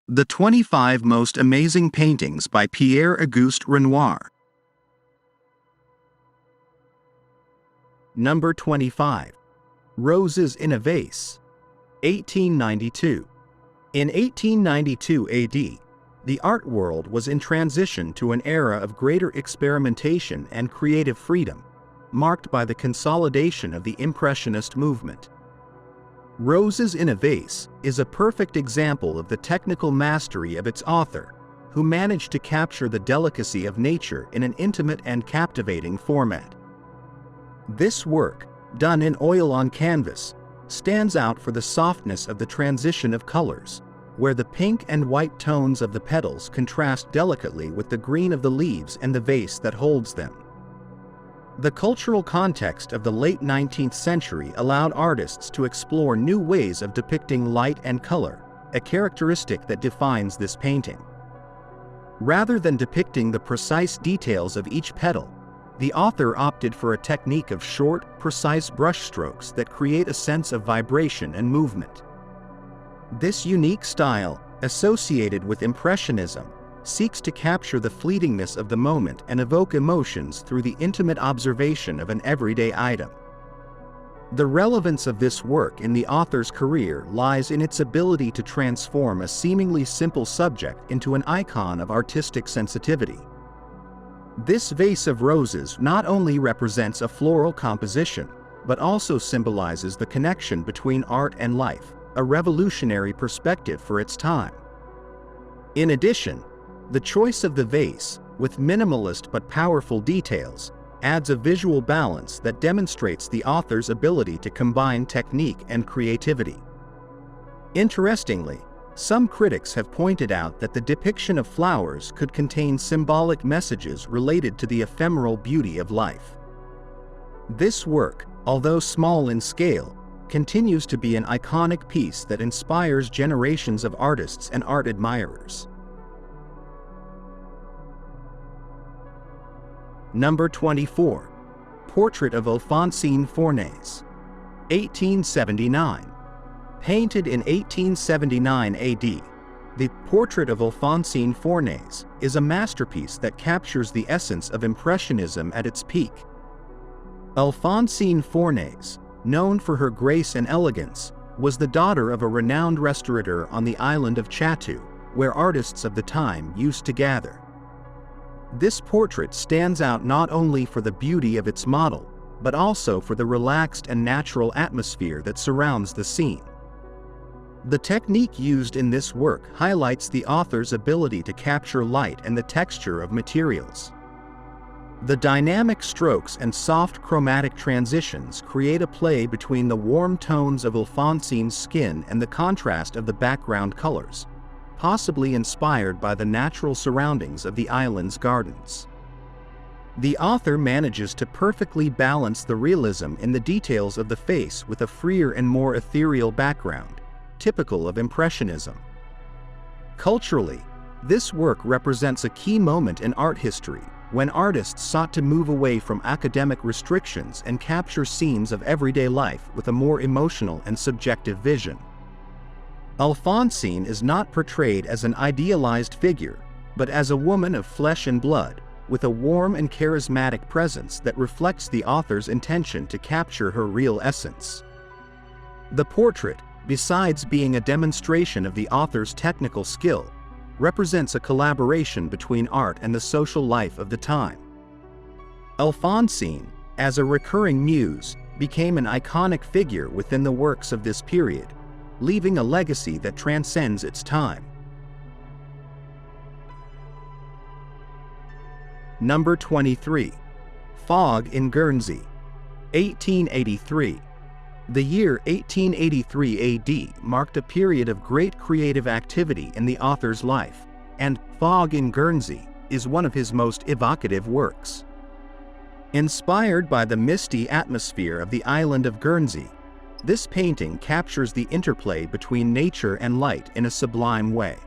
The 25 Most Amazing Paintings by Pierre-Auguste Renoir. Number 25. Roses in a Vase, 1892. In 1892 AD, the art world was in transition to an era of greater experimentation and creative freedom, marked by the consolidation of the Impressionist movement. Roses in a Vase is a perfect example of the technical mastery of its author, who managed to capture the delicacy of nature in an intimate and captivating format. This work, done in oil on canvas, stands out for the softness of the transition of colors, where the pink and white tones of the petals contrast delicately with the green of the leaves and the vase that holds them. The cultural context of the late 19th century allowed artists to explore new ways of depicting light and color, a characteristic that defines this painting. Rather than depicting the precise details of each petal, the author opted for a technique of short, precise brushstrokes that create a sense of vibration and movement. This unique style, associated with Impressionism, seeks to capture the fleetingness of the moment and evoke emotions through the intimate observation of an everyday item. The relevance of this work in the author's career lies in its ability to transform a seemingly simple subject into an icon of artistic sensitivity. This vase of roses not only represents a floral composition, but also symbolizes the connection between art and life, a revolutionary perspective for its time. In addition, the choice of the vase, with minimalist but powerful details, adds a visual balance that demonstrates the author's ability to combine technique and creativity. Interestingly, some critics have pointed out that the depiction of flowers could contain symbolic messages related to the ephemeral beauty of life. This work, although small in scale, continues to be an iconic piece that inspires generations of artists and art admirers. Number 24. Portrait of Alphonsine Fornés, 1879. Painted in 1879 AD, the Portrait of Alphonsine Fornés is a masterpiece that captures the essence of Impressionism at its peak. Alphonsine Fornés, known for her grace and elegance, was the daughter of a renowned restaurateur on the island of Chatou, where artists of the time used to gather. This portrait stands out not only for the beauty of its model, but also for the relaxed and natural atmosphere that surrounds the scene. The technique used in this work highlights the author's ability to capture light and the texture of materials. The dynamic strokes and soft chromatic transitions create a play between the warm tones of Alphonsine's skin and the contrast of the background colors, possibly inspired by the natural surroundings of the island's gardens. The author manages to perfectly balance the realism in the details of the face with a freer and more ethereal background, typical of Impressionism. Culturally, this work represents a key moment in art history, when artists sought to move away from academic restrictions and capture scenes of everyday life with a more emotional and subjective vision. Alphonsine is not portrayed as an idealized figure, but as a woman of flesh and blood, with a warm and charismatic presence that reflects the author's intention to capture her real essence. The portrait, besides being a demonstration of the author's technical skill, represents a collaboration between art and the social life of the time. Alphonsine, as a recurring muse, became an iconic figure within the works of this period, leaving a legacy that transcends its time. Number 23. Fog in Guernsey, 1883. The year 1883 AD marked a period of great creative activity in the author's life, and Fog in Guernsey is one of his most evocative works. Inspired by the misty atmosphere of the island of Guernsey, this painting captures the interplay between nature and light in a sublime way.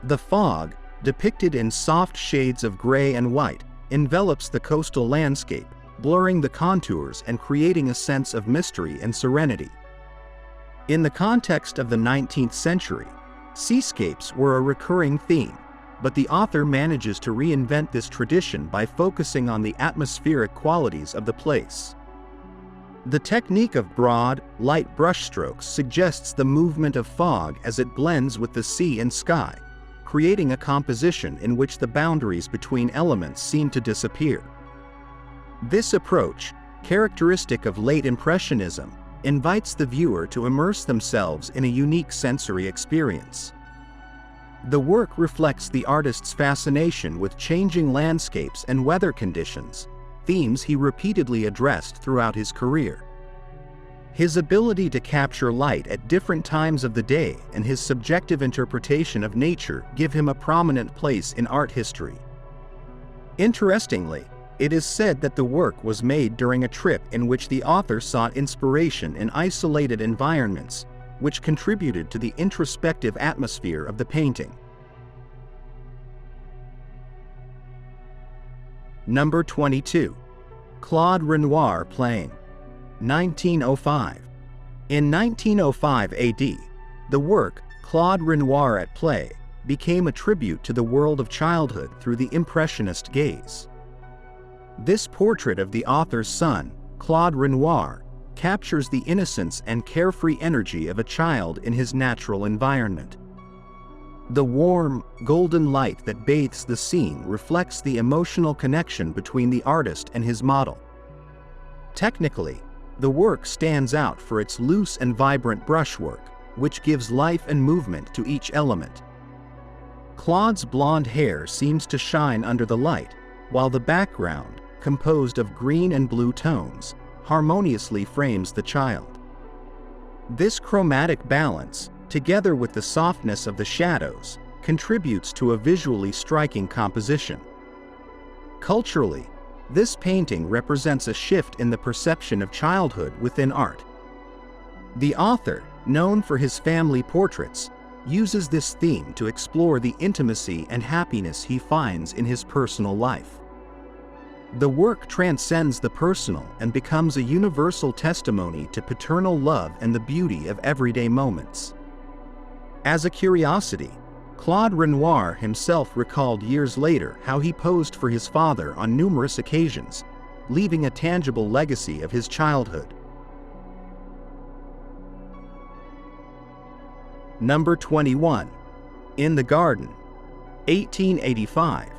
The fog, depicted in soft shades of gray and white, envelops the coastal landscape, blurring the contours and creating a sense of mystery and serenity. In the context of the 19th century, Seascapes were a recurring theme, but the author manages to reinvent this tradition by focusing on the atmospheric qualities of the place. The technique of broad, light brushstrokes suggests the movement of fog as it blends with the sea and sky, creating a composition in which the boundaries between elements seem to disappear. This approach, characteristic of late Impressionism, invites the viewer to immerse themselves in a unique sensory experience. The work reflects the artist's fascination with changing landscapes and weather conditions, themes he repeatedly addressed throughout his career. His ability to capture light at different times of the day and his subjective interpretation of nature give him a prominent place in art history. Interestingly, it is said that the work was made during a trip in which the author sought inspiration in isolated environments, which contributed to the introspective atmosphere of the painting. Number 22. Claude Renoir Playing, 1905. In 1905 AD, the work Claude Renoir at Play became a tribute to the world of childhood through the Impressionist gaze. This portrait of the author's son, Claude Renoir, captures the innocence and carefree energy of a child in his natural environment. The warm, golden light that bathes the scene reflects the emotional connection between the artist and his model. Technically, the work stands out for its loose and vibrant brushwork, which gives life and movement to each element. Claude's blonde hair seems to shine under the light, while the background, composed of green and blue tones, harmoniously frames the child. This chromatic balance, together with the softness of the shadows, contributes to a visually striking composition. Culturally, this painting represents a shift in the perception of childhood within art. The author, known for his family portraits, uses this theme to explore the intimacy and happiness he finds in his personal life. The work transcends the personal and becomes a universal testimony to paternal love and the beauty of everyday moments. As a curiosity, Claude Renoir himself recalled years later how he posed for his father on numerous occasions, leaving a tangible legacy of his childhood. Number 21. In the Garden, 1885.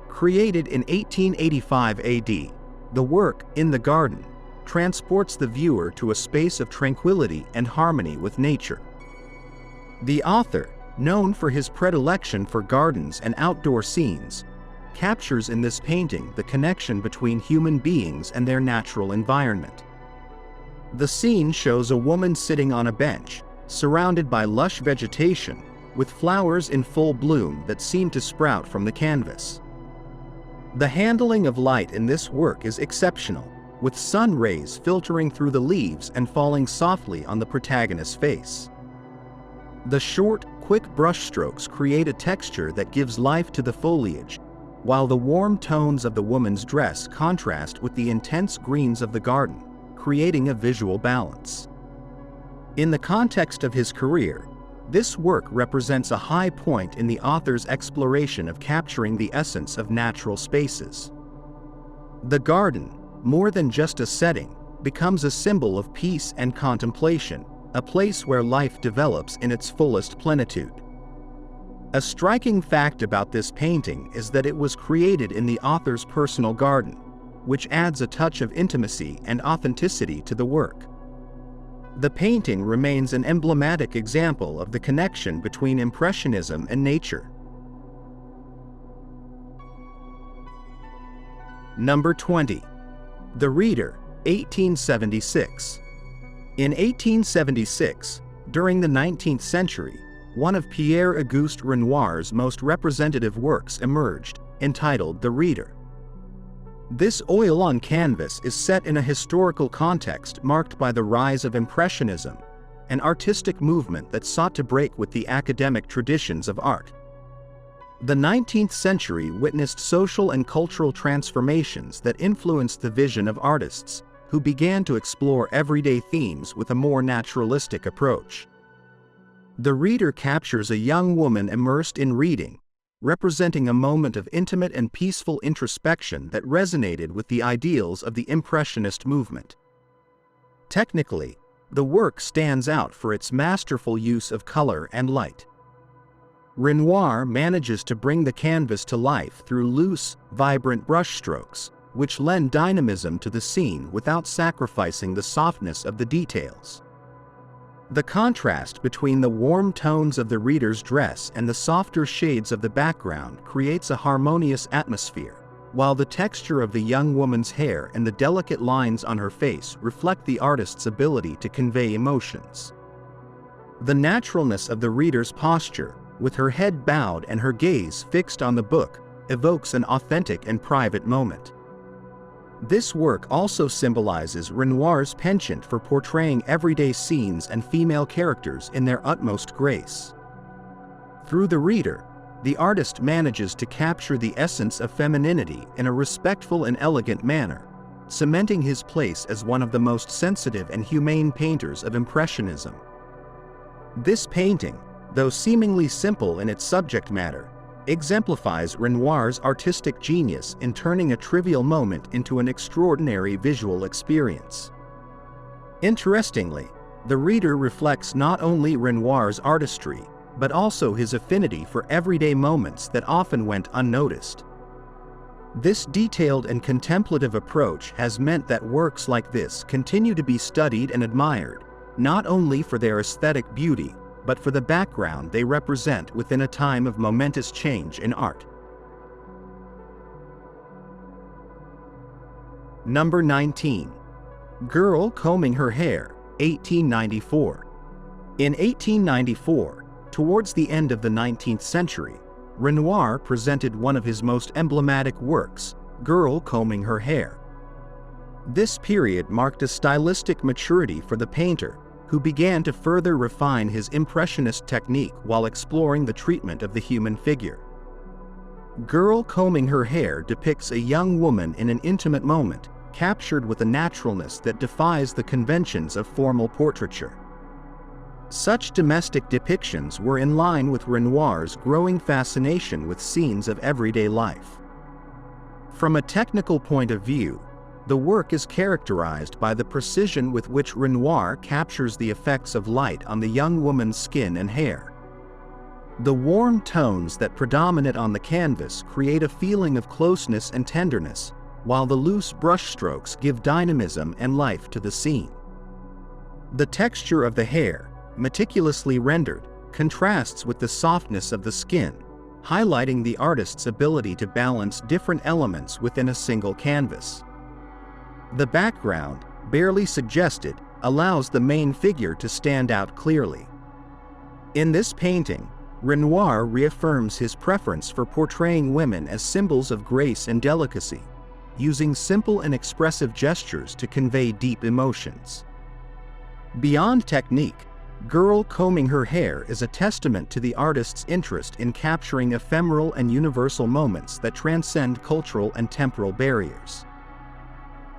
Created in 1885 AD, the work In the Garden transports the viewer to a space of tranquility and harmony with nature. The author, known for his predilection for gardens and outdoor scenes, captures in this painting the connection between human beings and their natural environment. The scene shows a woman sitting on a bench, surrounded by lush vegetation, with flowers in full bloom that seem to sprout from the canvas. The handling of light in this work is exceptional, with sun rays filtering through the leaves and falling softly on the protagonist's face. The short, quick brushstrokes create a texture that gives life to the foliage, while the warm tones of the woman's dress contrast with the intense greens of the garden, creating a visual balance. In the context of his career, this work represents a high point in the author's exploration of capturing the essence of natural spaces. The garden, more than just a setting, becomes a symbol of peace and contemplation, a place where life develops in its fullest plenitude. A striking fact about this painting is that it was created in the author's personal garden, which adds a touch of intimacy and authenticity to the work. The painting remains an emblematic example of the connection between Impressionism and nature. Number 20. The Reader, 1876. In 1876, during the 19th century, one of Pierre-Auguste Renoir's most representative works emerged, entitled The Reader. This oil on canvas is set in a historical context marked by the rise of Impressionism, an artistic movement that sought to break with the academic traditions of art. The 19th century witnessed social and cultural transformations that influenced the vision of artists, who began to explore everyday themes with a more naturalistic approach. The reader captures a young woman immersed in reading, representing a moment of intimate and peaceful introspection that resonated with the ideals of the Impressionist movement. Technically, the work stands out for its masterful use of color and light. Renoir manages to bring the canvas to life through loose, vibrant brushstrokes, which lend dynamism to the scene without sacrificing the softness of the details. The contrast between the warm tones of the reader's dress and the softer shades of the background creates a harmonious atmosphere, while the texture of the young woman's hair and the delicate lines on her face reflect the artist's ability to convey emotions. The naturalness of the reader's posture, with her head bowed and her gaze fixed on the book, evokes an authentic and private moment. This work also symbolizes Renoir's penchant for portraying everyday scenes and female characters in their utmost grace. Through the reader, the artist manages to capture the essence of femininity in a respectful and elegant manner, cementing his place as one of the most sensitive and humane painters of Impressionism. This painting, though seemingly simple in its subject matter, exemplifies Renoir's artistic genius in turning a trivial moment into an extraordinary visual experience. Interestingly, the reader reflects not only Renoir's artistry, but also his affinity for everyday moments that often went unnoticed. This detailed and contemplative approach has meant that works like this continue to be studied and admired, not only for their aesthetic beauty, but for the background they represent within a time of momentous change in art. Number 19. Girl Combing Her Hair, 1894. In 1894, towards the end of the 19th century, Renoir presented one of his most emblematic works, Girl Combing Her Hair. This period marked a stylistic maturity for the painter, who began to further refine his Impressionist technique while exploring the treatment of the human figure. Girl Combing Her Hair depicts a young woman in an intimate moment, captured with a naturalness that defies the conventions of formal portraiture. Such domestic depictions were in line with Renoir's growing fascination with scenes of everyday life. From a technical point of view, the work is characterized by the precision with which Renoir captures the effects of light on the young woman's skin and hair. The warm tones that predominate on the canvas create a feeling of closeness and tenderness, while the loose brushstrokes give dynamism and life to the scene. The texture of the hair, meticulously rendered, contrasts with the softness of the skin, highlighting the artist's ability to balance different elements within a single canvas. The background, barely suggested, allows the main figure to stand out clearly. In this painting, Renoir reaffirms his preference for portraying women as symbols of grace and delicacy, using simple and expressive gestures to convey deep emotions. Beyond technique, Girl Combing Her Hair is a testament to the artist's interest in capturing ephemeral and universal moments that transcend cultural and temporal barriers.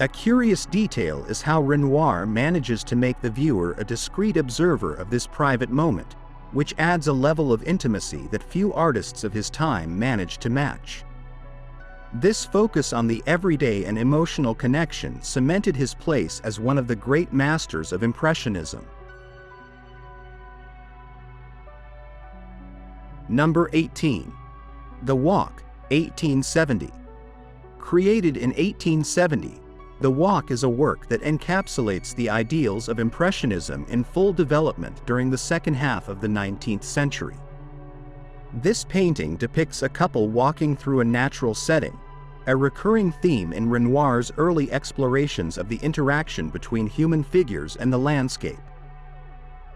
A curious detail is how Renoir manages to make the viewer a discreet observer of this private moment, which adds a level of intimacy that few artists of his time managed to match. This focus on the everyday and emotional connection cemented his place as one of the great masters of Impressionism. Number 18. The Walk, 1870. Created in 1870, The Walk is a work that encapsulates the ideals of Impressionism in full development during the second half of the 19th century. This painting depicts a couple walking through a natural setting, a recurring theme in Renoir's early explorations of the interaction between human figures and the landscape.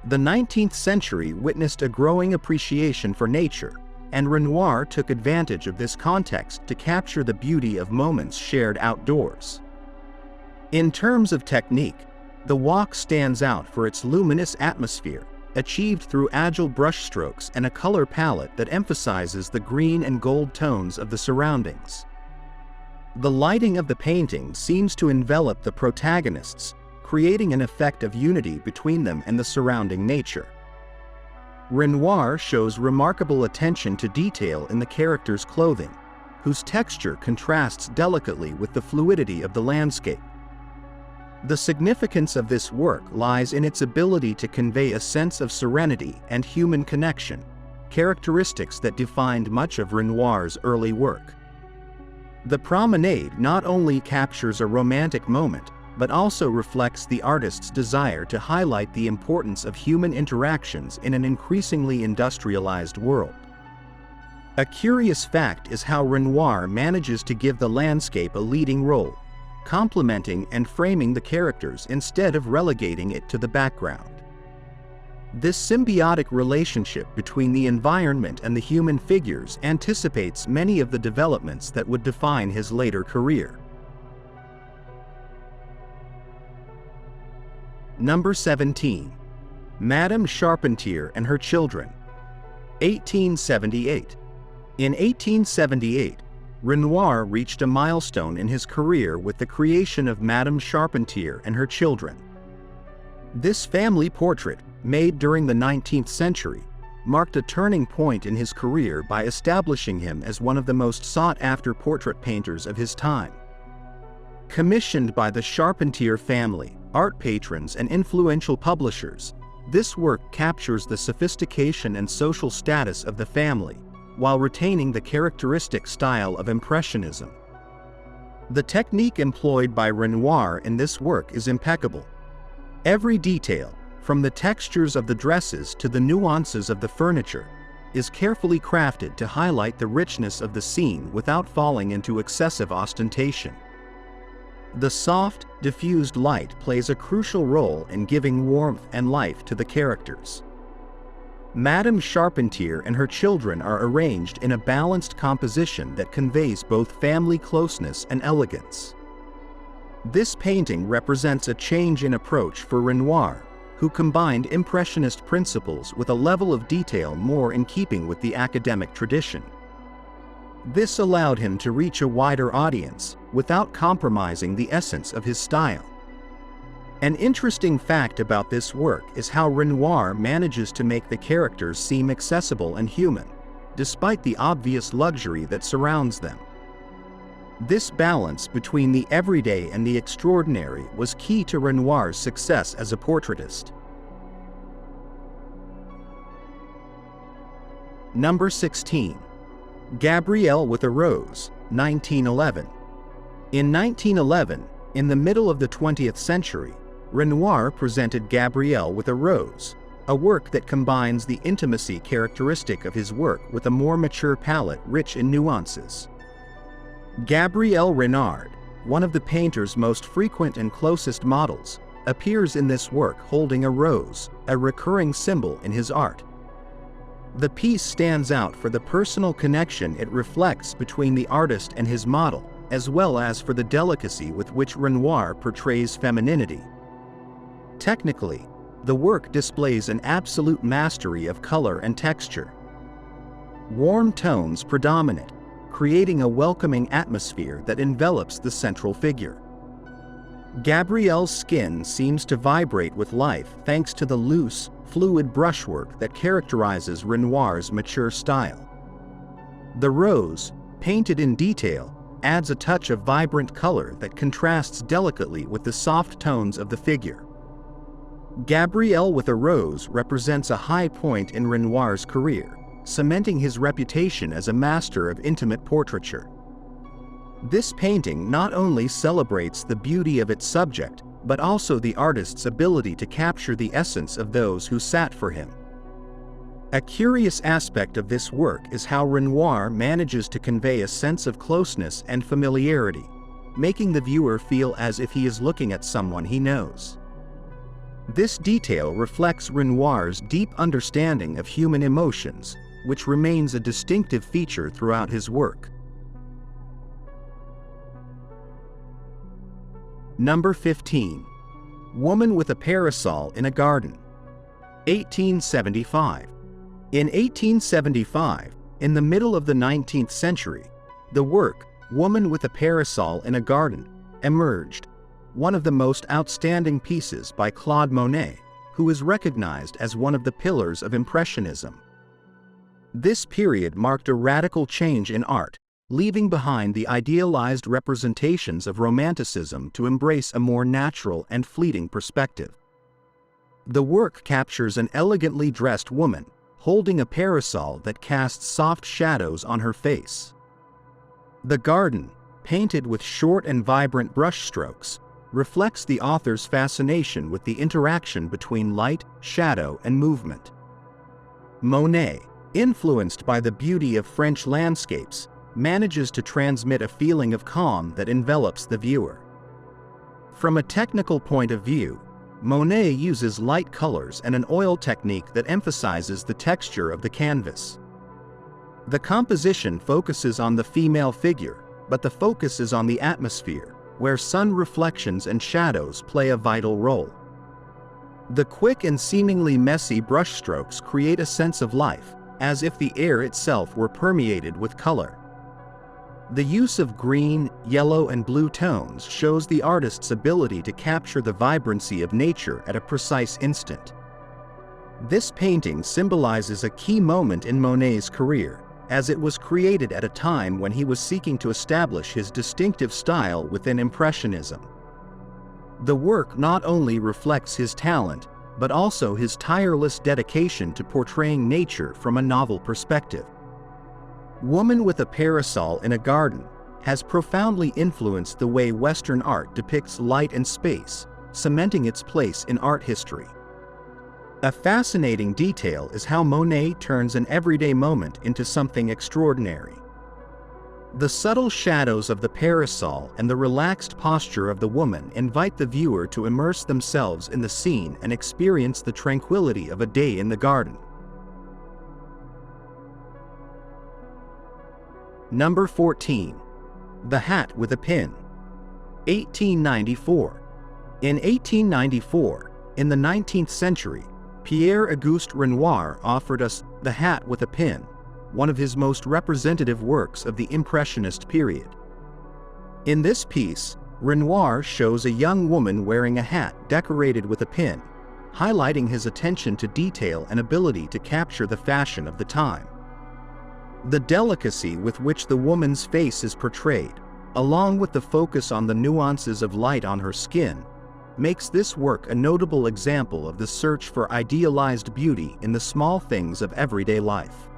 The 19th century witnessed a growing appreciation for nature, and Renoir took advantage of this context to capture the beauty of moments shared outdoors. In terms of technique, The Walk stands out for its luminous atmosphere, achieved through agile brushstrokes and a color palette that emphasizes the green and gold tones of the surroundings. The lighting of the painting seems to envelop the protagonists, creating an effect of unity between them and the surrounding nature. Renoir shows remarkable attention to detail in the characters' clothing, whose texture contrasts delicately with the fluidity of the landscape. The significance of this work lies in its ability to convey a sense of serenity and human connection, characteristics that defined much of Renoir's early work. The Promenade not only captures a romantic moment, but also reflects the artist's desire to highlight the importance of human interactions in an increasingly industrialized world. A curious fact is how Renoir manages to give the landscape a leading role, complementing and framing the characters instead of relegating it to the background. This symbiotic relationship between the environment and the human figures anticipates many of the developments that would define his later career. Number 17. Madame Charpentier and Her Children, 1878. In 1878, Renoir reached a milestone in his career with the creation of Madame Charpentier and Her Children. This family portrait, made during the 19th century, marked a turning point in his career by establishing him as one of the most sought-after portrait painters of his time. Commissioned by the Charpentier family, art patrons, and influential publishers, this work captures the sophistication and social status of the family, while retaining the characteristic style of Impressionism. The technique employed by Renoir in this work is impeccable. Every detail, from the textures of the dresses to the nuances of the furniture, is carefully crafted to highlight the richness of the scene without falling into excessive ostentation. The soft, diffused light plays a crucial role in giving warmth and life to the characters. Madame Charpentier and her children are arranged in a balanced composition that conveys both family closeness and elegance. This painting represents a change in approach for Renoir, who combined Impressionist principles with a level of detail more in keeping with the academic tradition. This allowed him to reach a wider audience without compromising the essence of his style. An interesting fact about this work is how Renoir manages to make the characters seem accessible and human, despite the obvious luxury that surrounds them. This balance between the everyday and the extraordinary was key to Renoir's success as a portraitist. Number 16. Gabrielle with a Rose, 1911. In 1911, in the middle of the 20th century, Renoir presented Gabrielle with a Rose, a work that combines the intimacy characteristic of his work with a more mature palette rich in nuances. Gabrielle Renard, one of the painter's most frequent and closest models, appears in this work holding a rose, a recurring symbol in his art. The piece stands out for the personal connection it reflects between the artist and his model, as well as for the delicacy with which Renoir portrays femininity. Technically, the work displays an absolute mastery of color and texture. Warm tones predominate, creating a welcoming atmosphere that envelops the central figure. Gabrielle's skin seems to vibrate with life thanks to the loose, fluid brushwork that characterizes Renoir's mature style. The rose, painted in detail, adds a touch of vibrant color that contrasts delicately with the soft tones of the figure. Gabrielle with a Rose represents a high point in Renoir's career, cementing his reputation as a master of intimate portraiture. This painting not only celebrates the beauty of its subject, but also the artist's ability to capture the essence of those who sat for him. A curious aspect of this work is how Renoir manages to convey a sense of closeness and familiarity, making the viewer feel as if he is looking at someone he knows. This detail reflects Renoir's deep understanding of human emotions, which remains a distinctive feature throughout his work. Number 15. Woman with a Parasol in a Garden, 1875. In 1875, in the middle of the 19th century, the work, Woman with a Parasol in a Garden, emerged, one of the most outstanding pieces by Claude Monet, who is recognized as one of the pillars of Impressionism. This period marked a radical change in art, leaving behind the idealized representations of Romanticism to embrace a more natural and fleeting perspective. The work captures an elegantly dressed woman, holding a parasol that casts soft shadows on her face. The garden, painted with short and vibrant brushstrokes, reflects the author's fascination with the interaction between light, shadow, and movement. Monet, influenced by the beauty of French landscapes, manages to transmit a feeling of calm that envelops the viewer. From a technical point of view, Monet uses light colors and an oil technique that emphasizes the texture of the canvas. The composition focuses on the female figure, but the focus is on the atmosphere, where sun reflections and shadows play a vital role. The quick and seemingly messy brushstrokes create a sense of life, as if the air itself were permeated with color. The use of green, yellow, and blue tones shows the artist's ability to capture the vibrancy of nature at a precise instant. This painting symbolizes a key moment in Monet's career, as it was created at a time when he was seeking to establish his distinctive style within Impressionism. The work not only reflects his talent, but also his tireless dedication to portraying nature from a novel perspective. Woman with a Parasol in a Garden has profoundly influenced the way Western art depicts light and space, cementing its place in art history. A fascinating detail is how Monet turns an everyday moment into something extraordinary. The subtle shadows of the parasol and the relaxed posture of the woman invite the viewer to immerse themselves in the scene and experience the tranquility of a day in the garden. Number 14. The Hat with a Pin. 1894. In 1894, in the 19th century, Pierre-Auguste Renoir offered us The Hat with a Pin, one of his most representative works of the Impressionist period. In this piece, Renoir shows a young woman wearing a hat decorated with a pin, highlighting his attention to detail and ability to capture the fashion of the time. The delicacy with which the woman's face is portrayed, along with the focus on the nuances of light on her skin, makes this work a notable example of the search for idealized beauty in the small things of everyday life.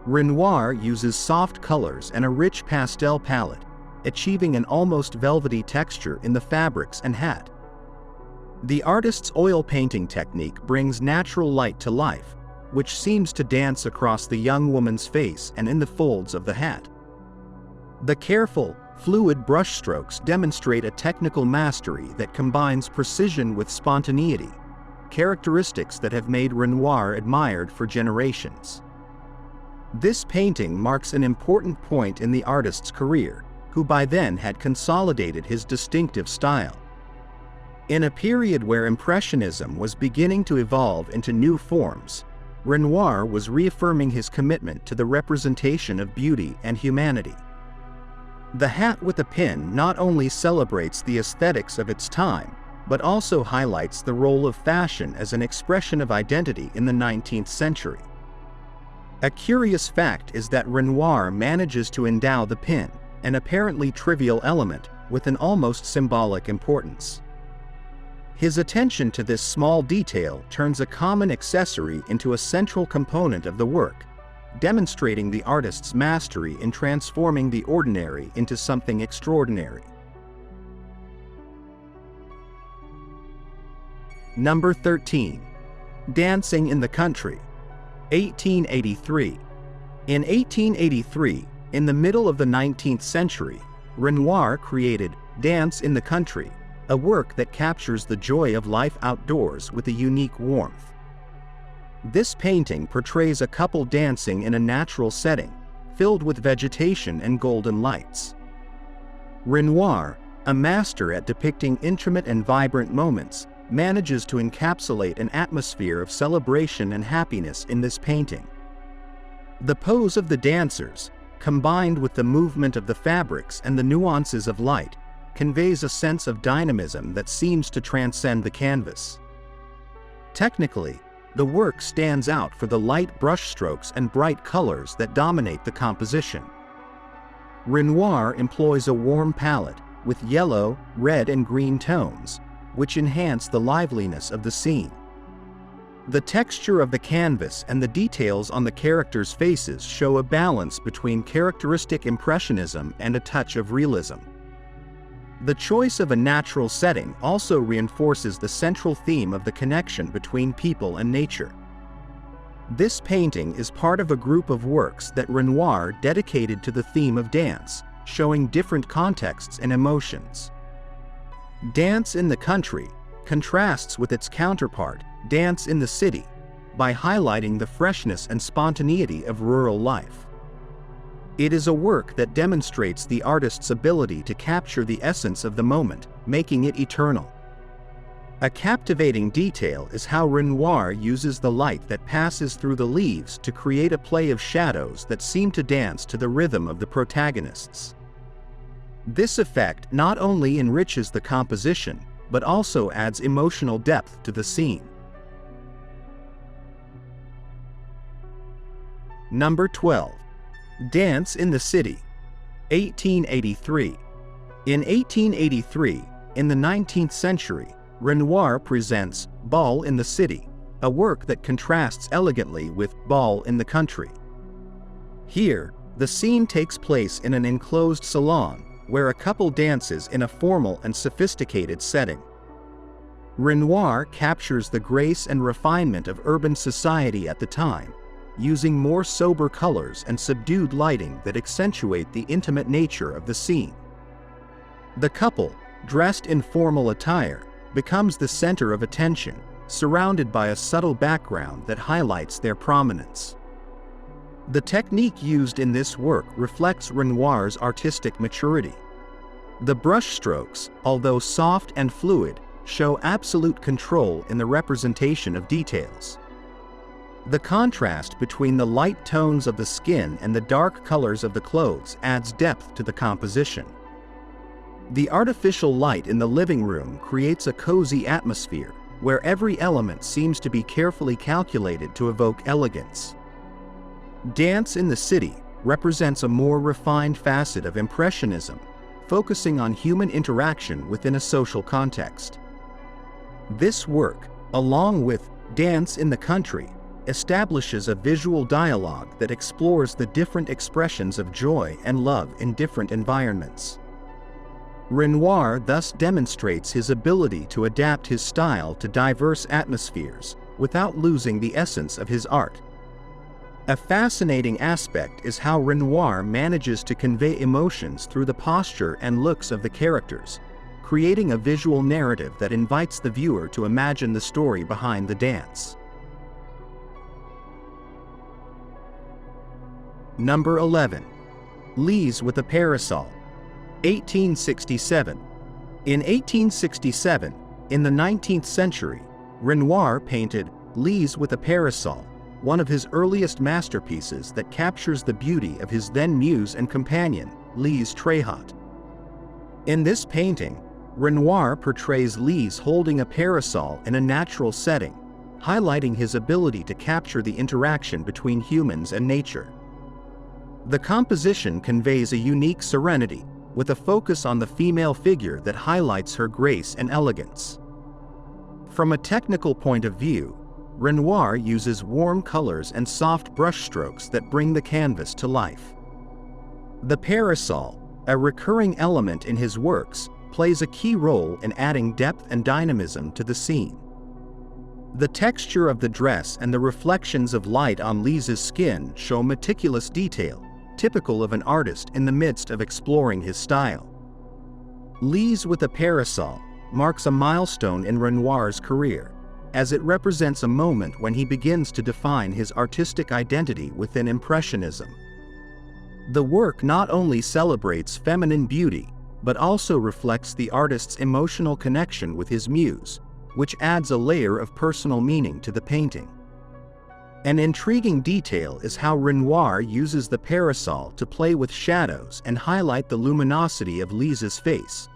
Renoir uses soft colors and a rich pastel palette, achieving an almost velvety texture in the fabrics and hat. The artist's oil painting technique brings natural light to life, which seems to dance across the young woman's face and in the folds of the hat. The careful, fluid brushstrokes demonstrate a technical mastery that combines precision with spontaneity, characteristics that have made Renoir admired for generations. This painting marks an important point in the artist's career, who by then had consolidated his distinctive style. In a period where Impressionism was beginning to evolve into new forms, Renoir was reaffirming his commitment to the representation of beauty and humanity. The Hat with a Pin not only celebrates the aesthetics of its time, but also highlights the role of fashion as an expression of identity in the 19th century. A curious fact is that Renoir manages to endow the pin, an apparently trivial element, with an almost symbolic importance. His attention to this small detail turns a common accessory into a central component of the work, demonstrating the artist's mastery in transforming the ordinary into something extraordinary. Number 13. Dancing in the Country. 1883. In 1883, in the middle of the 19th century, Renoir created Dance in the Country, a work that captures the joy of life outdoors with a unique warmth. This painting portrays a couple dancing in a natural setting, filled with vegetation and golden lights. Renoir, a master at depicting intimate and vibrant moments, manages to encapsulate an atmosphere of celebration and happiness in this painting. The pose of the dancers, combined with the movement of the fabrics and the nuances of light, conveys a sense of dynamism that seems to transcend the canvas. Technically, the work stands out for the light brushstrokes and bright colors that dominate the composition. Renoir employs a warm palette with yellow, red, and green tones, which enhance the liveliness of the scene. The texture of the canvas and the details on the characters' faces show a balance between characteristic impressionism and a touch of realism. The choice of a natural setting also reinforces the central theme of the connection between people and nature. This painting is part of a group of works that Renoir dedicated to the theme of dance, showing different contexts and emotions. Dance in the Country contrasts with its counterpart, Dance in the City, by highlighting the freshness and spontaneity of rural life. It is a work that demonstrates the artist's ability to capture the essence of the moment, making it eternal. A captivating detail is how Renoir uses the light that passes through the leaves to create a play of shadows that seem to dance to the rhythm of the protagonists. This effect not only enriches the composition, but also adds emotional depth to the scene. Number 12. Dance in the City, 1883. In 1883, in the 19th century, Renoir presents Ball in the City, a work that contrasts elegantly with Ball in the Country. Here, the scene takes place in an enclosed salon, where a couple dances in a formal and sophisticated setting. Renoir captures the grace and refinement of urban society at the time, using more sober colors and subdued lighting that accentuate the intimate nature of the scene. The couple, dressed in formal attire, becomes the center of attention, surrounded by a subtle background that highlights their prominence. The technique used in this work reflects Renoir's artistic maturity. The brushstrokes, although soft and fluid, show absolute control in the representation of details. The contrast between the light tones of the skin and the dark colors of the clothes adds depth to the composition. The artificial light in the living room creates a cozy atmosphere, where every element seems to be carefully calculated to evoke elegance. Dance in the City represents a more refined facet of Impressionism, focusing on human interaction within a social context. This work, along with Dance in the Country, establishes a visual dialogue that explores the different expressions of joy and love in different environments. Renoir thus demonstrates his ability to adapt his style to diverse atmospheres without losing the essence of his art. A fascinating aspect is how Renoir manages to convey emotions through the posture and looks of the characters, creating a visual narrative that invites the viewer to imagine the story behind the dance. Number 11. Lise with a Parasol, 1867. In 1867, in the 19th century, Renoir painted Lise with a Parasol, one of his earliest masterpieces that captures the beauty of his then muse and companion, Lise Tréhaut. In this painting, Renoir portrays Lise holding a parasol in a natural setting, highlighting his ability to capture the interaction between humans and nature. The composition conveys a unique serenity, with a focus on the female figure that highlights her grace and elegance. From a technical point of view, Renoir uses warm colors and soft brushstrokes that bring the canvas to life. The parasol, a recurring element in his works, plays a key role in adding depth and dynamism to the scene. The texture of the dress and the reflections of light on Lise's skin show meticulous detail, typical of an artist in the midst of exploring his style. Lise with a Parasol marks a milestone in Renoir's career, as it represents a moment when he begins to define his artistic identity within Impressionism. The work not only celebrates feminine beauty, but also reflects the artist's emotional connection with his muse, which adds a layer of personal meaning to the painting. An intriguing detail is how Renoir uses the parasol to play with shadows and highlight the luminosity of Lise's face,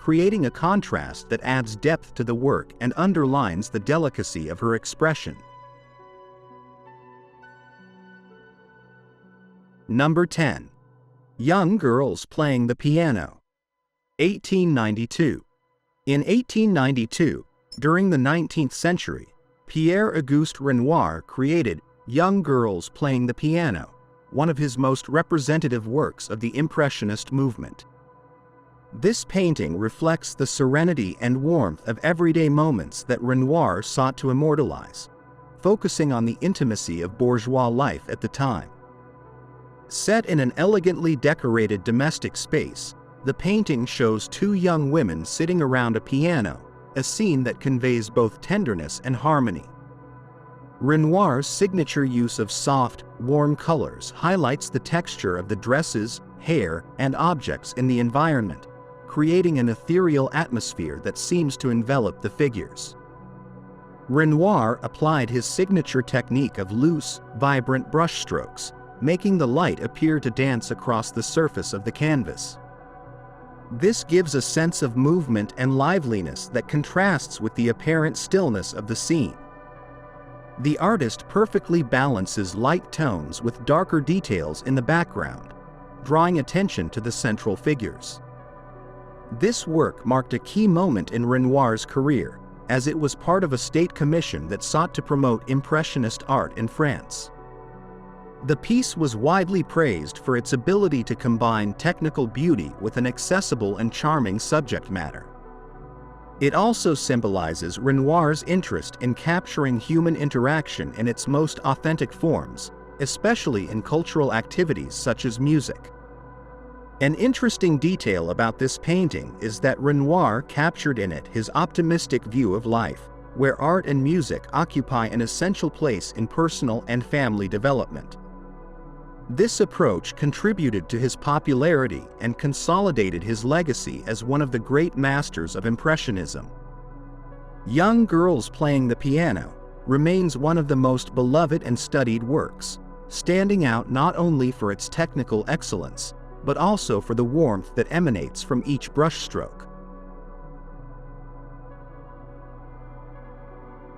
creating a contrast that adds depth to the work and underlines the delicacy of her expression. Number 10. Young girls playing the piano. 1892. In 1892, during the 19th century, Pierre-Auguste Renoir created Young Girls Playing the Piano, one of his most representative works of the Impressionist movement. This painting reflects the serenity and warmth of everyday moments that Renoir sought to immortalize, focusing on the intimacy of bourgeois life at the time. Set in an elegantly decorated domestic space, the painting shows two young women sitting around a piano, a scene that conveys both tenderness and harmony. Renoir's signature use of soft, warm colors highlights the texture of the dresses, hair, and objects in the environment, creating an ethereal atmosphere that seems to envelop the figures. Renoir applied his signature technique of loose, vibrant brushstrokes, making the light appear to dance across the surface of the canvas. This gives a sense of movement and liveliness that contrasts with the apparent stillness of the scene. The artist perfectly balances light tones with darker details in the background, drawing attention to the central figures. This work marked a key moment in Renoir's career, as it was part of a state commission that sought to promote Impressionist art in France. The piece was widely praised for its ability to combine technical beauty with an accessible and charming subject matter. It also symbolizes Renoir's interest in capturing human interaction in its most authentic forms, especially in cultural activities such as music. An interesting detail about this painting is that Renoir captured in it his optimistic view of life, where art and music occupy an essential place in personal and family development. This approach contributed to his popularity and consolidated his legacy as one of the great masters of Impressionism. Young Girls Playing the Piano remains one of the most beloved and studied works, standing out not only for its technical excellence, but also for the warmth that emanates from each brushstroke.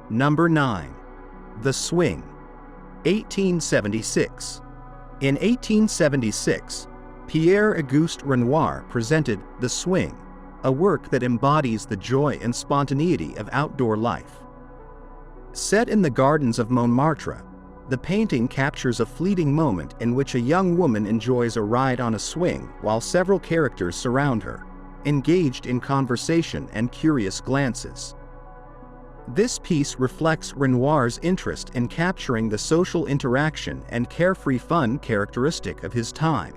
Number 9. The Swing. 1876. In 1876, Pierre-Auguste Renoir presented The Swing, a work that embodies the joy and spontaneity of outdoor life. Set in the gardens of Montmartre, the painting captures a fleeting moment in which a young woman enjoys a ride on a swing while several characters surround her, engaged in conversation and curious glances. This piece reflects Renoir's interest in capturing the social interaction and carefree fun characteristic of his time.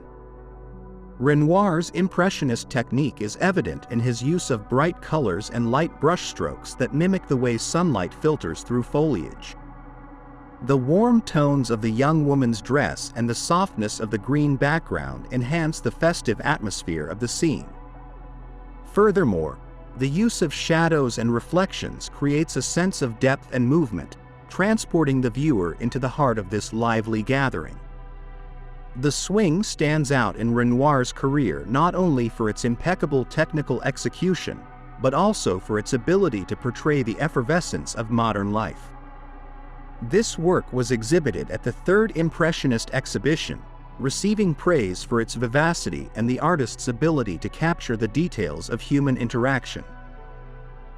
Renoir's Impressionist technique is evident in his use of bright colors and light brushstrokes that mimic the way sunlight filters through foliage. The warm tones of the young woman's dress and the softness of the green background enhance the festive atmosphere of the scene. Furthermore, the use of shadows and reflections creates a sense of depth and movement, transporting the viewer into the heart of this lively gathering. The Swing stands out in Renoir's career not only for its impeccable technical execution, but also for its ability to portray the effervescence of modern life. This work was exhibited at the Third Impressionist exhibition, receiving praise for its vivacity and the artist's ability to capture the details of human interaction.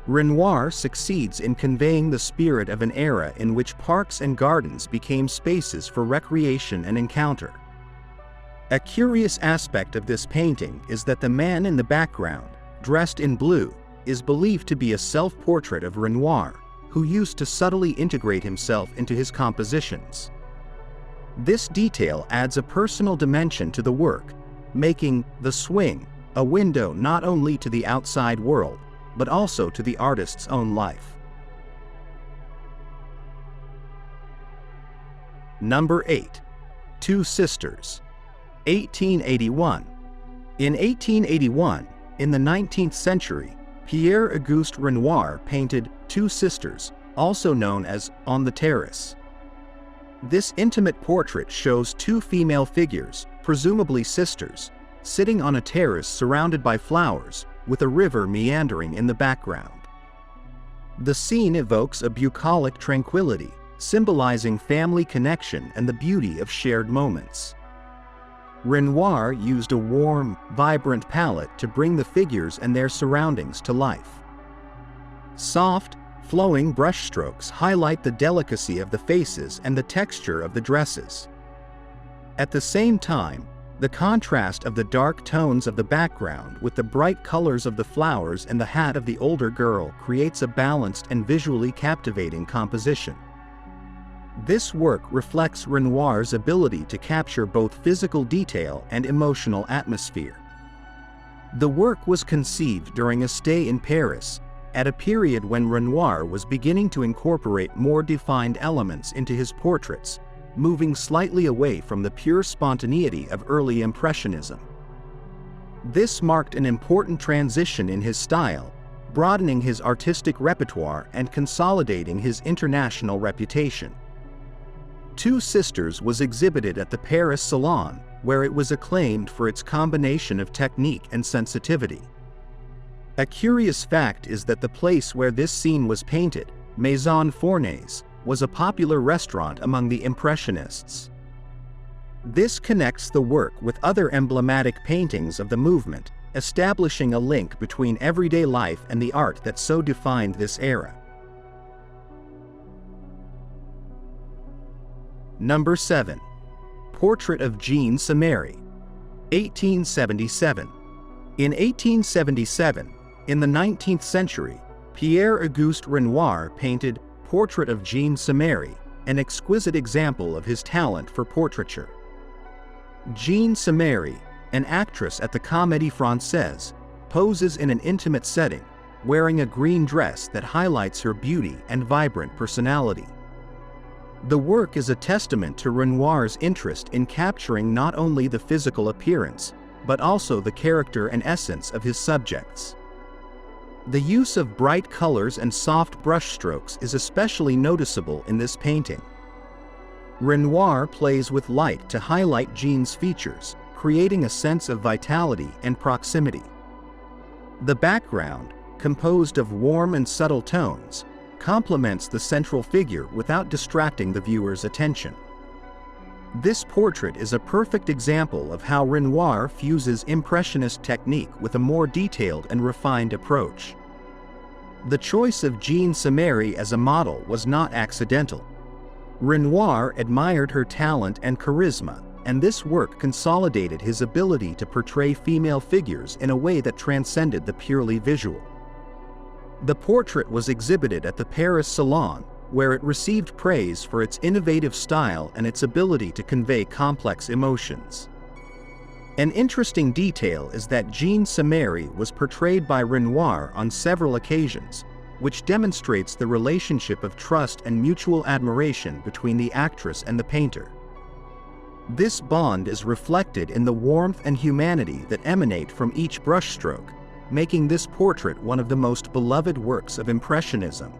Renoir succeeds in conveying the spirit of an era in which parks and gardens became spaces for recreation and encounter. A curious aspect of this painting is that the man in the background, dressed in blue, is believed to be a self-portrait of Renoir, who used to subtly integrate himself into his compositions. This detail adds a personal dimension to the work, making The Swing a window not only to the outside world, but also to the artist's own life. Number 8. Two Sisters. 1881. In 1881, in the 19th century, Pierre-Auguste Renoir painted Two Sisters, also known as On the Terrace. This intimate portrait shows two female figures, presumably sisters, sitting on a terrace surrounded by flowers, with a river meandering in the background. The scene evokes a bucolic tranquility, symbolizing family connection and the beauty of shared moments. Renoir used a warm, vibrant palette to bring the figures and their surroundings to life. Soft, flowing brushstrokes highlight the delicacy of the faces and the texture of the dresses. At the same time, the contrast of the dark tones of the background with the bright colors of the flowers and the hat of the older girl creates a balanced and visually captivating composition. This work reflects Renoir's ability to capture both physical detail and emotional atmosphere. The work was conceived during a stay in Paris, at a period when Renoir was beginning to incorporate more defined elements into his portraits, moving slightly away from the pure spontaneity of early Impressionism. This marked an important transition in his style, broadening his artistic repertoire and consolidating his international reputation. Two Sisters was exhibited at the Paris Salon, where it was acclaimed for its combination of technique and sensitivity. A curious fact is that the place where this scene was painted, Maison Fournaise, was a popular restaurant among the Impressionists. This connects the work with other emblematic paintings of the movement, establishing a link between everyday life and the art that so defined this era. Number 7. Portrait of Jean Samary, 1877. In 1877, in the 19th century, Pierre-Auguste Renoir painted Portrait of Jean Samary, an exquisite example of his talent for portraiture. Jean Samary, an actress at the Comédie Française, poses in an intimate setting, wearing a green dress that highlights her beauty and vibrant personality. The work is a testament to Renoir's interest in capturing not only the physical appearance, but also the character and essence of his subjects. The use of bright colors and soft brushstrokes is especially noticeable in this painting. Renoir plays with light to highlight Jean's features, creating a sense of vitality and proximity. The background, composed of warm and subtle tones, complements the central figure without distracting the viewer's attention. This portrait is a perfect example of how Renoir fuses Impressionist technique with a more detailed and refined approach. The choice of Jean Samary as a model was not accidental. Renoir admired her talent and charisma, and this work consolidated his ability to portray female figures in a way that transcended the purely visual. The portrait was exhibited at the Paris Salon, where it received praise for its innovative style and its ability to convey complex emotions. An interesting detail is that Jean Samary was portrayed by Renoir on several occasions, which demonstrates the relationship of trust and mutual admiration between the actress and the painter. This bond is reflected in the warmth and humanity that emanate from each brushstroke, making this portrait one of the most beloved works of Impressionism.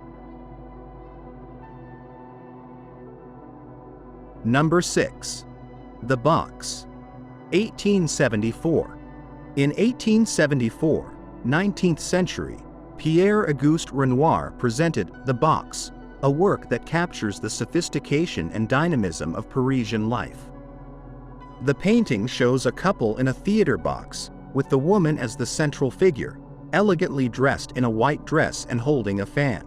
Number 6. The Box, 1874. In 1874, 19th century, Pierre-Auguste Renoir presented The Box, a work that captures the sophistication and dynamism of Parisian life. The painting shows a couple in a theater box, with the woman as the central figure, elegantly dressed in a white dress and holding a fan.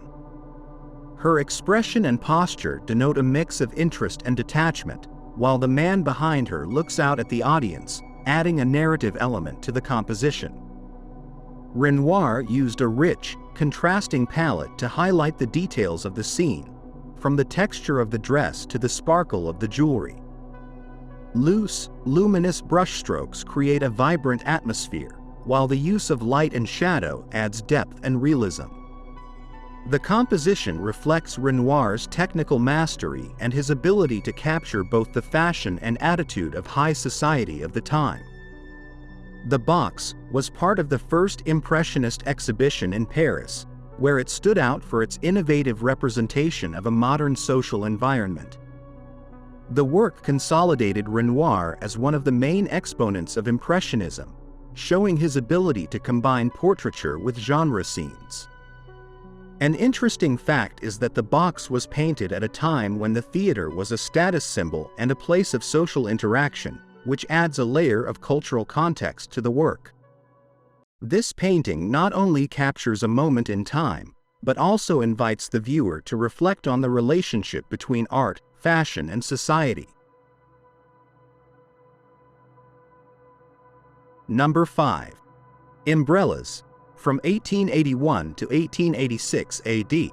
Her expression and posture denote a mix of interest and detachment, while the man behind her looks out at the audience, adding a narrative element to the composition. Renoir used a rich, contrasting palette to highlight the details of the scene, from the texture of the dress to the sparkle of the jewelry. Loose, luminous brushstrokes create a vibrant atmosphere, while the use of light and shadow adds depth and realism. The composition reflects Renoir's technical mastery and his ability to capture both the fashion and attitude of high society of the time. The Box was part of the first Impressionist exhibition in Paris, where it stood out for its innovative representation of a modern social environment. The work consolidated Renoir as one of the main exponents of Impressionism, showing his ability to combine portraiture with genre scenes. An interesting fact is that the box was painted at a time when the theater was a status symbol and a place of social interaction, which adds a layer of cultural context to the work. This painting not only captures a moment in time, but also invites the viewer to reflect on the relationship between art, fashion, and society. Number 5. Umbrellas, from 1881 to 1886 AD.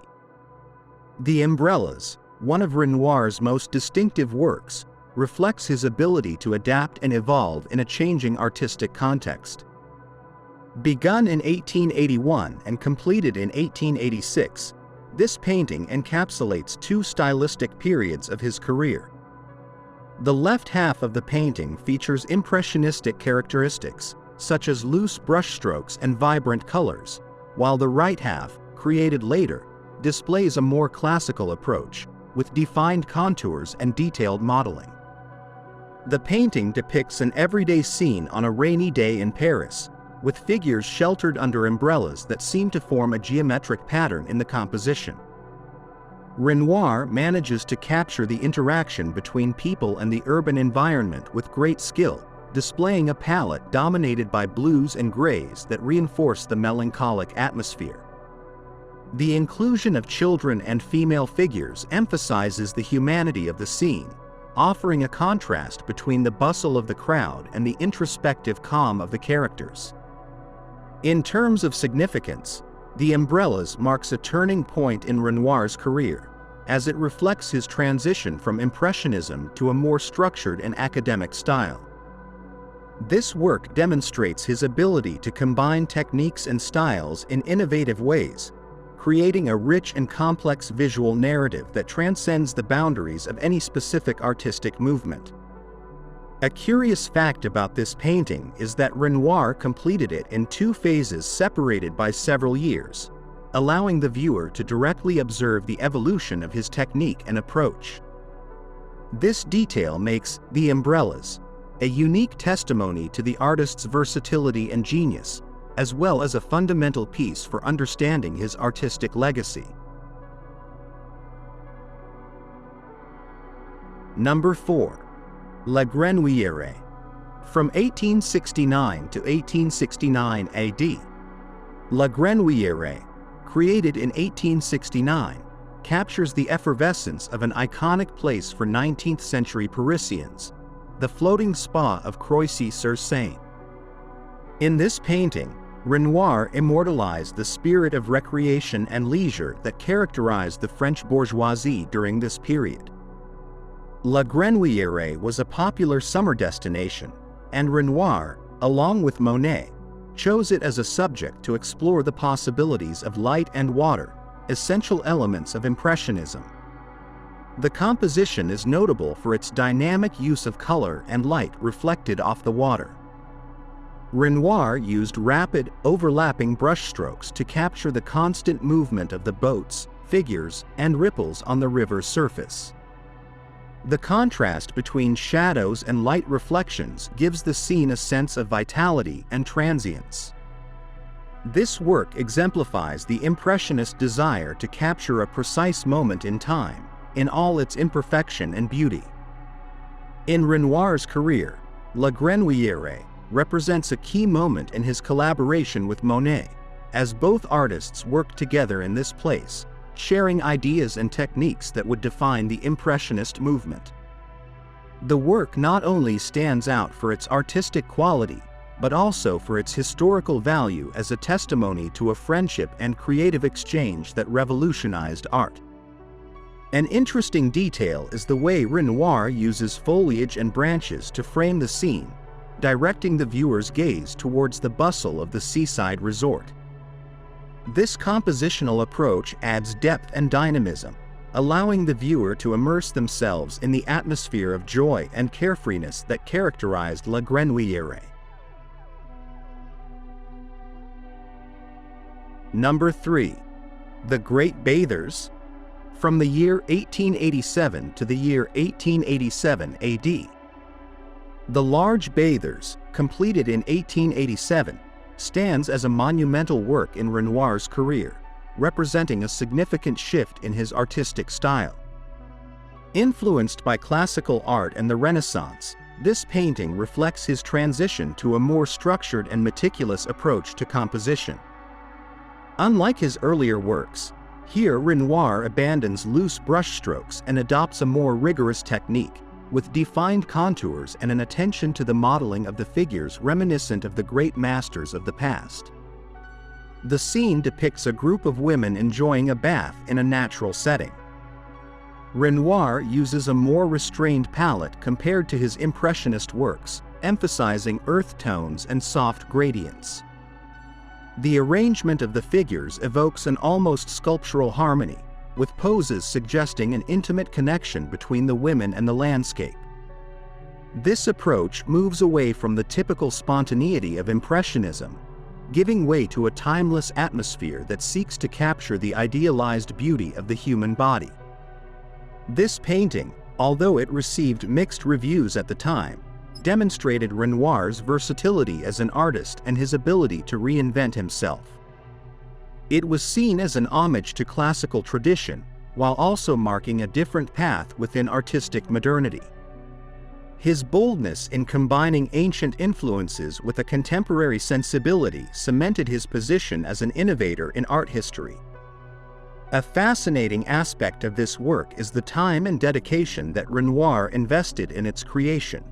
The Umbrellas, one of Renoir's most distinctive works, reflects his ability to adapt and evolve in a changing artistic context. Begun in 1881 and completed in 1886, this painting encapsulates two stylistic periods of his career. The left half of the painting features impressionistic characteristics, such as loose brushstrokes and vibrant colors, while the right half, created later, displays a more classical approach, with defined contours and detailed modeling. The painting depicts an everyday scene on a rainy day in Paris, with figures sheltered under umbrellas that seem to form a geometric pattern in the composition. Renoir manages to capture the interaction between people and the urban environment with great skill, displaying a palette dominated by blues and grays that reinforce the melancholic atmosphere. The inclusion of children and female figures emphasizes the humanity of the scene, offering a contrast between the bustle of the crowd and the introspective calm of the characters. In terms of significance, The Umbrellas marks a turning point in Renoir's career, as it reflects his transition from Impressionism to a more structured and academic style. This work demonstrates his ability to combine techniques and styles in innovative ways, creating a rich and complex visual narrative that transcends the boundaries of any specific artistic movement. A curious fact about this painting is that Renoir completed it in two phases separated by several years, allowing the viewer to directly observe the evolution of his technique and approach. This detail makes The Umbrellas a unique testimony to the artist's versatility and genius, as well as a fundamental piece for understanding his artistic legacy. Number 4. La Grenouillère, from 1869 to 1869 AD. La Grenouillère, created in 1869, captures the effervescence of an iconic place for 19th-century Parisians, the floating spa of Croissy-sur-Seine. In this painting, Renoir immortalized the spirit of recreation and leisure that characterized the French bourgeoisie during this period. La Grenouillère was a popular summer destination, and Renoir, along with Monet, chose it as a subject to explore the possibilities of light and water, essential elements of Impressionism. The composition is notable for its dynamic use of color and light reflected off the water. Renoir used rapid, overlapping brushstrokes to capture the constant movement of the boats, figures, and ripples on the river's surface. The contrast between shadows and light reflections gives the scene a sense of vitality and transience. This work exemplifies the Impressionist desire to capture a precise moment in time, in all its imperfection and beauty. In Renoir's career, La Grenouillère represents a key moment in his collaboration with Monet, as both artists worked together in this place, sharing ideas and techniques that would define the Impressionist movement. The work not only stands out for its artistic quality, but also for its historical value as a testimony to a friendship and creative exchange that revolutionized art. An interesting detail is the way Renoir uses foliage and branches to frame the scene, directing the viewer's gaze towards the bustle of the seaside resort. This compositional approach adds depth and dynamism, allowing the viewer to immerse themselves in the atmosphere of joy and carefreeness that characterized La Grenouillère. Number 3. The Great Bathers, from the year 1887 to the year 1887 AD. The Large Bathers, completed in 1887, stands as a monumental work in Renoir's career, representing a significant shift in his artistic style. Influenced by classical art and the Renaissance, this painting reflects his transition to a more structured and meticulous approach to composition. Unlike his earlier works, here Renoir abandons loose brushstrokes and adopts a more rigorous technique, with defined contours and an attention to the modeling of the figures reminiscent of the great masters of the past. The scene depicts a group of women enjoying a bath in a natural setting. Renoir uses a more restrained palette compared to his Impressionist works, emphasizing earth tones and soft gradients. The arrangement of the figures evokes an almost sculptural harmony, with poses suggesting an intimate connection between the women and the landscape. This approach moves away from the typical spontaneity of Impressionism, giving way to a timeless atmosphere that seeks to capture the idealized beauty of the human body. This painting, although it received mixed reviews at the time, demonstrated Renoir's versatility as an artist and his ability to reinvent himself. It was seen as an homage to classical tradition, while also marking a different path within artistic modernity. His boldness in combining ancient influences with a contemporary sensibility cemented his position as an innovator in art history. A fascinating aspect of this work is the time and dedication that Renoir invested in its creation.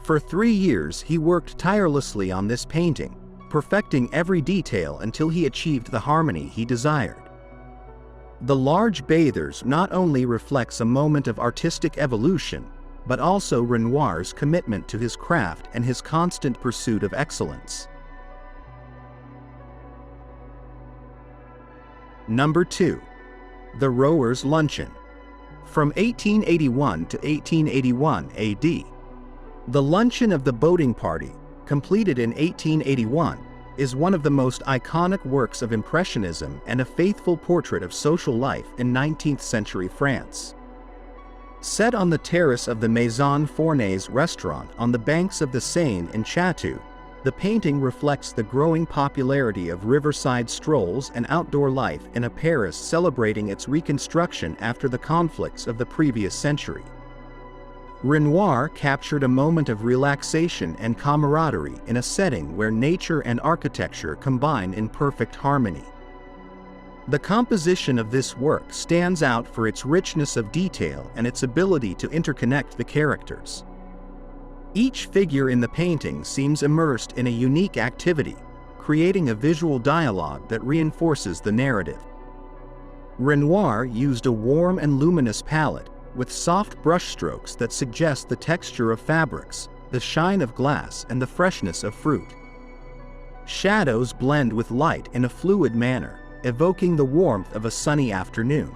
For 3 years he worked tirelessly on this painting, perfecting every detail until he achieved the harmony he desired. The Large Bathers not only reflects a moment of artistic evolution, but also Renoir's commitment to his craft and his constant pursuit of excellence. Number 2. The Rowers' Luncheon. From 1881 to 1881 AD. The Luncheon of the Boating Party, completed in 1881, is one of the most iconic works of Impressionism and a faithful portrait of social life in 19th century France. Set on the terrace of the Maison Fournet's restaurant on the banks of the Seine in Chatou, the painting reflects the growing popularity of riverside strolls and outdoor life in a Paris celebrating its reconstruction after the conflicts of the previous century. Renoir captured a moment of relaxation and camaraderie in a setting where nature and architecture combine in perfect harmony. The composition of this work stands out for its richness of detail and its ability to interconnect the characters. Each figure in the painting seems immersed in a unique activity, creating a visual dialogue that reinforces the narrative. Renoir used a warm and luminous palette, with soft brushstrokes that suggest the texture of fabrics, the shine of glass, and the freshness of fruit. Shadows blend with light in a fluid manner, evoking the warmth of a sunny afternoon.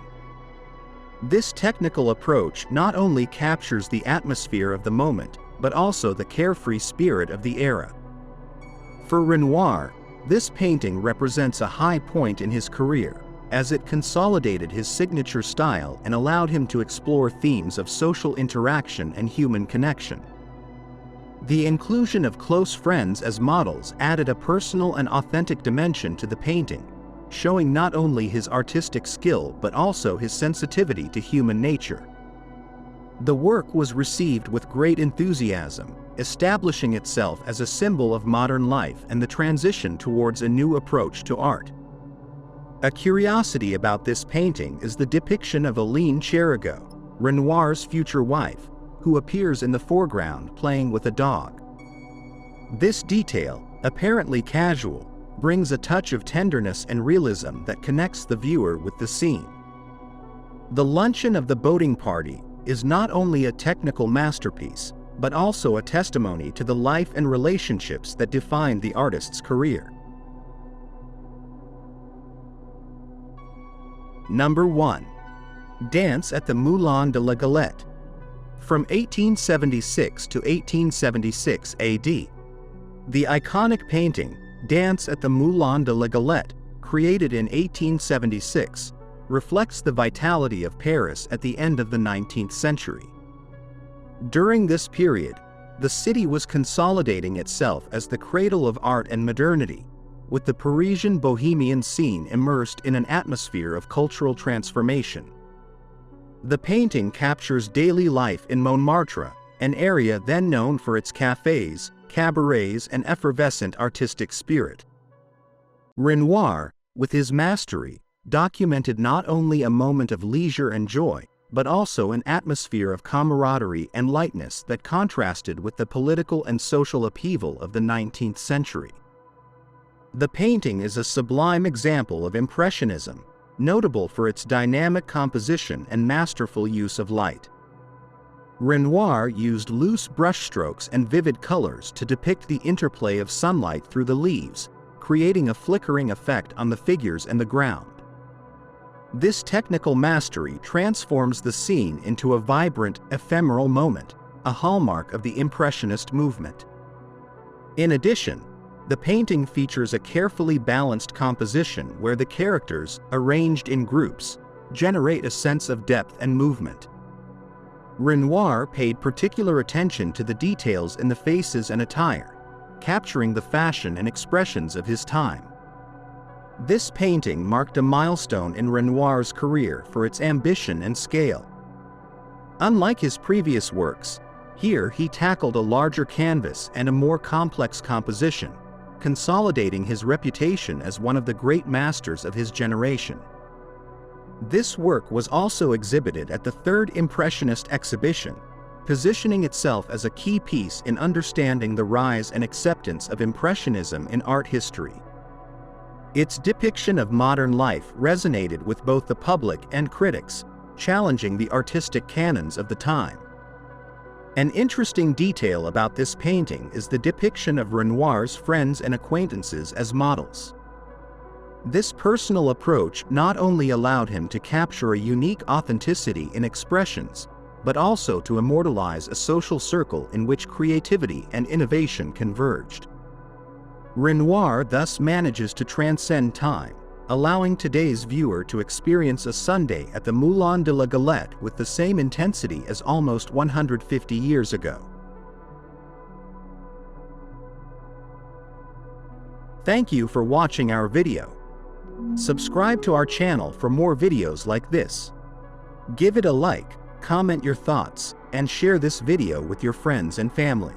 This technical approach not only captures the atmosphere of the moment, but also the carefree spirit of the era. For Renoir, this painting represents a high point in his career, as it consolidated his signature style and allowed him to explore themes of social interaction and human connection. The inclusion of close friends as models added a personal and authentic dimension to the painting, showing not only his artistic skill but also his sensitivity to human nature. The work was received with great enthusiasm, establishing itself as a symbol of modern life and the transition towards a new approach to art. A curiosity about this painting is the depiction of Aline Cherigot, Renoir's future wife, who appears in the foreground playing with a dog. This detail, apparently casual, brings a touch of tenderness and realism that connects the viewer with the scene. The Luncheon of the Boating Party is not only a technical masterpiece, but also a testimony to the life and relationships that defined the artist's career. Number 1. Dance at the Moulin de la Galette. From 1876 to 1876 AD, the iconic painting, Dance at the Moulin de la Galette, created in 1876, reflects the vitality of Paris at the end of the 19th century. During this period, the city was consolidating itself as the cradle of art and modernity, with the Parisian bohemian scene immersed in an atmosphere of cultural transformation. The painting captures daily life in Montmartre, an area then known for its cafes, cabarets, and effervescent artistic spirit. Renoir, with his mastery, documented not only a moment of leisure and joy, but also an atmosphere of camaraderie and lightness that contrasted with the political and social upheaval of the 19th century. The painting is a sublime example of Impressionism, notable for its dynamic composition and masterful use of light. Renoir used loose brushstrokes and vivid colors to depict the interplay of sunlight through the leaves, creating a flickering effect on the figures and the ground. This technical mastery transforms the scene into a vibrant, ephemeral moment, a hallmark of the Impressionist movement. In addition, the painting features a carefully balanced composition where the characters, arranged in groups, generate a sense of depth and movement. Renoir paid particular attention to the details in the faces and attire, capturing the fashion and expressions of his time. This painting marked a milestone in Renoir's career for its ambition and scale. Unlike his previous works, here he tackled a larger canvas and a more complex composition, consolidating his reputation as one of the great masters of his generation. This work was also exhibited at the Third Impressionist exhibition, positioning itself as a key piece in understanding the rise and acceptance of Impressionism in art history. Its depiction of modern life resonated with both the public and critics, challenging the artistic canons of the time. An interesting detail about this painting is the depiction of Renoir's friends and acquaintances as models. This personal approach not only allowed him to capture a unique authenticity in expressions, but also to immortalize a social circle in which creativity and innovation converged. Renoir thus manages to transcend time, allowing today's viewer to experience a Sunday at the Moulin de la Galette with the same intensity as almost 150 years ago. Thank you for watching our video. Subscribe to our channel for more videos like this. Give it a like, comment your thoughts, and share this video with your friends and family.